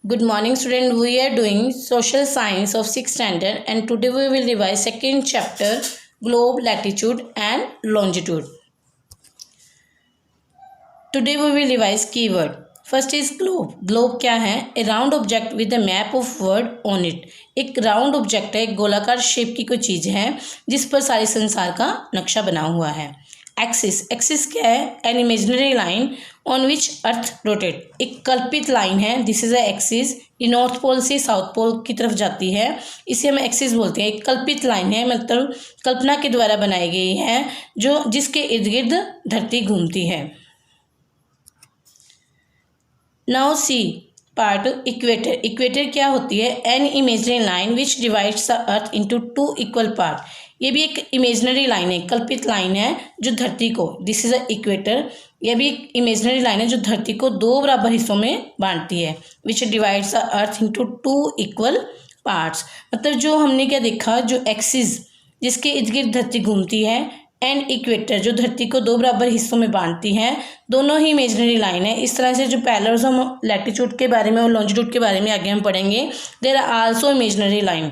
Good morning, student. We are doing social science of 6th standard, and today we will revise second chapter, globe, latitude and longitude. Today we will revise keyword. First is globe. Globe क्या है? A round object with a map of world on it. एक round object है, एक गोलाकार shape की कोई चीज है जिस पर सारे संसार का नक्शा बना हुआ है. एक्सिस. एक्सिस क्या है? An imaginary line on which earth rotate. एक कल्पित लाइन है. This is a axis. ये नॉर्थ पोल से साउथ पोल की तरफ जाती है, इसे हम एक्सिस बोलते हैं. एक कल्पित लाइन है, मतलब कल्पना के द्वारा बनाई गई है, जो जिसके इर्द गिर्द धरती घूमती है. Now C part equator. Equator क्या होती है? An imaginary line which divides the earth into two equal part. ये भी एक इमेजिनरी लाइन है, कल्पित लाइन है जो धरती को, दिस इज अ इक्वेटर. यह भी एक इमेजिनरी लाइन है जो धरती को दो बराबर हिस्सों में बांटती है. विच divides the earth into two equal parts. मतलब जो हमने क्या देखा, जो एक्सिस जिसके इर्द गिर्द धरती घूमती है, एंड इक्वेटर जो धरती को दो बराबर हिस्सों में बांटती हैं, दोनों ही इमेजिनरी लाइन है. इस तरह से जो पैरेलल्स हम लैटिट्यूड के बारे में और लॉन्जिट्यूड के बारे में आगे हम पढ़ेंगे, there are also imaginary line.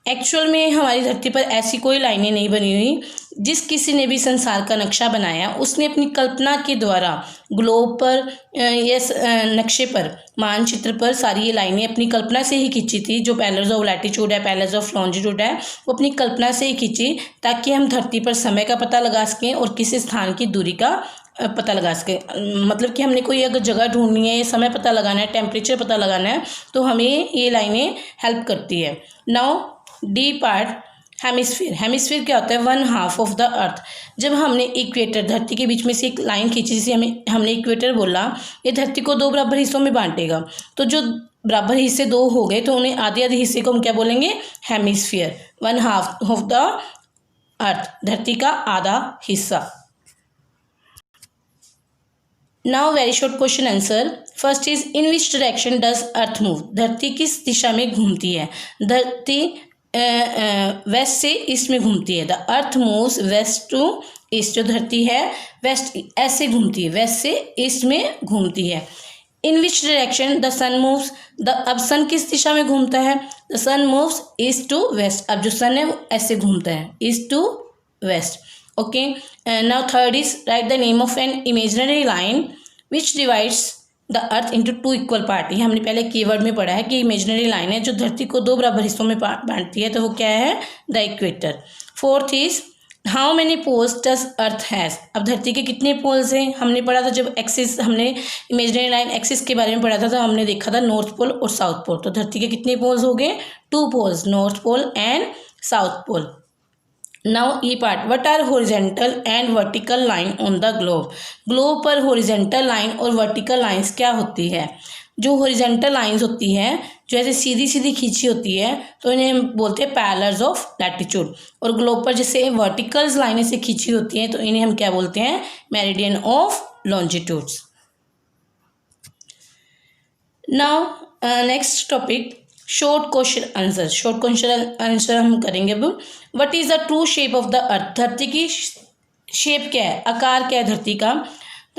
Actual में हमारी धरती पर ऐसी कोई लाइनें नहीं बनी हुई. जिस किसी ने भी संसार का नक्शा बनाया उसने अपनी कल्पना के द्वारा ग्लोब पर या नक्शे पर, मानचित्र पर सारी ये लाइनें अपनी कल्पना से ही खींची थी. जो पैरेलल्स ऑफ लैटिट्यूड है, पैरेलल्स ऑफ लॉन्जिट्यूड है, वो अपनी कल्पना से ही खींची ताकि हम धरती पर समय का पता लगा सकें और किसी स्थान की दूरी का पता लगा सके. मतलब कि हमने कोई अगर जगह ढूंढनी है, समय पता लगाना है, टेम्परेचर पता लगाना है, तो हमें ये लाइनें हेल्प करती है. Now D part hemisphere. Hemisphere क्या होता है? वन हाफ ऑफ द अर्थ. जब हमने इक्वेटर, धरती के बीच में से एक लाइन खींची, जिसे हमने इक्वेटर बोला, ये धरती को दो बराबर हिस्सों में बांटेगा. तो जो बराबर हिस्से दो हो गए तो उन्हें आधे आधे हिस्से को हम क्या बोलेंगे? Hemisphere. One half of the earth, धरती का आधा हिस्सा. Now very short question answer. First is in which direction does earth move. धरती किस दिशा में घूमती है? धरती वेस्ट से ईस्ट में घूमती है. The earth moves west to east. जो धरती है वेस्ट ऐसे घूमती है, वेस्ट से ईस्ट में घूमती है. In which direction the sun moves. अब सन किस दिशा में घूमता है? The sun moves east to west. अब जो सन है वो ऐसे घूमता है, east to west. Okay. Now third is write the name of an imaginary line which divides the earth into two equal part. ये हमने पहले कीवर्ड में पढ़ा है कि इमेजिनरी लाइन है जो धरती को दो बराबर हिस्सों में बांटती है, तो वो क्या है? The equator. Fourth is how many poles does earth has. अब धरती के कितने पोल्स हैं? हमने पढ़ा था जब एक्सिस, हमने इमेजिनरी लाइन एक्सिस के बारे में पढ़ा था, तो हमने देखा था नॉर्थ पोल और साउथ पोल. तो धरती के कितने पोल्स हो गए? Two poles, north pole and south pole. Now E part. What are horizontal and vertical line on the globe. Globe पर हॉरिजेंटल लाइन और वर्टिकल लाइंस क्या होती है? जो हॉरिजेंटल लाइंस होती है, जो ऐसे सीधी सीधी खींची होती है, तो इन्हें हम बोलते हैं पैरेलल्स ऑफ लैटिट्यूड. और ग्लोब पर जैसे वर्टिकल्स लाइनें से खींची होती हैं, तो इन्हें हम क्या बोलते हैं? Meridian of longitudes. Now next topic short question answer. Short question answer हम करेंगे अब. What is the true shape of the earth. धरती की शेप क्या है, आकार क्या है धरती का?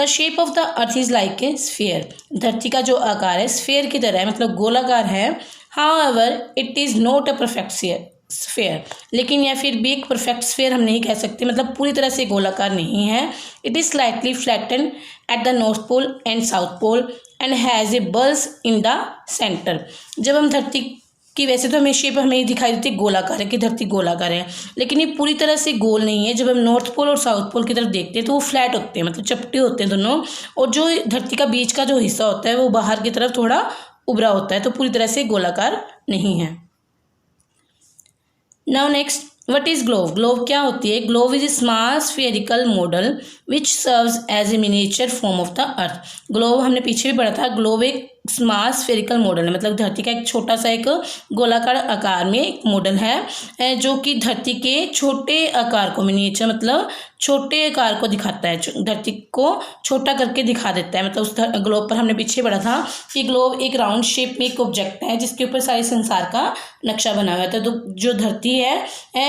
The shape of the earth is like a sphere. धरती का जो आकार है स्फीयर की तरह है, मतलब गोलाकार है. However it is not a perfect sphere. लेकिन या फिर भी एक परफेक्ट स्फीयर हम नहीं कह सकते, मतलब पूरी तरह से गोलाकार नहीं है. It is slightly flatten at the north pole and south pole and has a bulge in the centre. जब हम धरती की, वैसे तो हमें शेप हमें दिखाई देती है गोलाकार है, कि धरती गोलाकार है, लेकिन ये पूरी तरह से गोल नहीं है. जब हम नॉर्थ पोल और साउथ पोल की तरफ देखते हैं तो वो फ्लैट होते हैं, मतलब चपटे होते हैं दोनों. और जो धरती का बीच का जो हिस्सा होता है वो बाहर की तरफ थोड़ा उभरा होता है, तो पूरी तरह से गोलाकार नहीं है. Now next, what is globe. Globe क्या होती है? Globe is small spherical model which serves as a miniature form of the earth. Globe हमने पीछे भी पढ़ा था. ग्लोब एक स्मॉल स्फेरिकल मॉडल है, मतलब धरती का एक छोटा सा एक गोलाकार आकार में एक मॉडल है, जो कि धरती के छोटे आकार को, मिनिएचर मतलब छोटे आकार को दिखाता है, धरती को छोटा करके दिखा देता है. मतलब उस ग्लोब पर हमने पीछे पढ़ा था कि ग्लोब एक राउंड शेप में एक ऑब्जेक्ट है जिसके ऊपर सारे संसार का नक्शा बना हुआ है. तो जो धरती है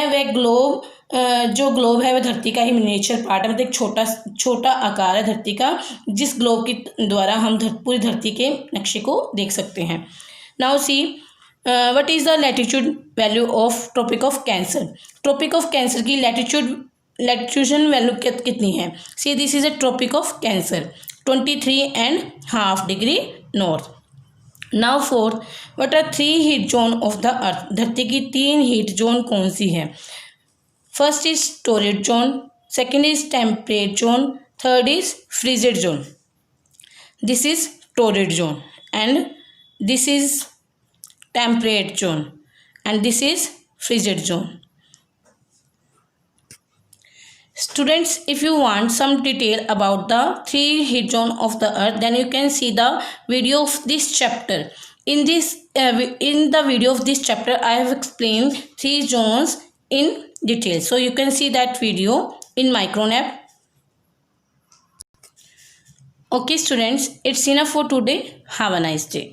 वह ग्लोब जो ग्लोब है वह धरती का ही मिनिएचर पार्ट है, मतलब एक छोटा छोटा आकार है धरती का, जिस ग्लोब के द्वारा हम पूरी धरती के नक्शे को देख सकते हैं। Now see what is the latitude value of Tropic of Cancer. Tropic of Cancer की लैटिट्यूशन वैल्यू कितनी है। See this is a Tropic of Cancer 23.5 degree north. Now fourth, what are 3 heat zone of the earth. धरती की 3 heat zone कौन सी है। First is torrid zone, second is temperate zone, third is frigid zone. This is torrid zone and this is temperate zone and this is frigid zone. Students, if you want some detail about the 3 heat zone of the earth, then you can see the video of this chapter. In the video of this chapter I have explained 3 zones in detail, so you can see that video in Micronap. Okay students, it's enough for today. Have a nice day.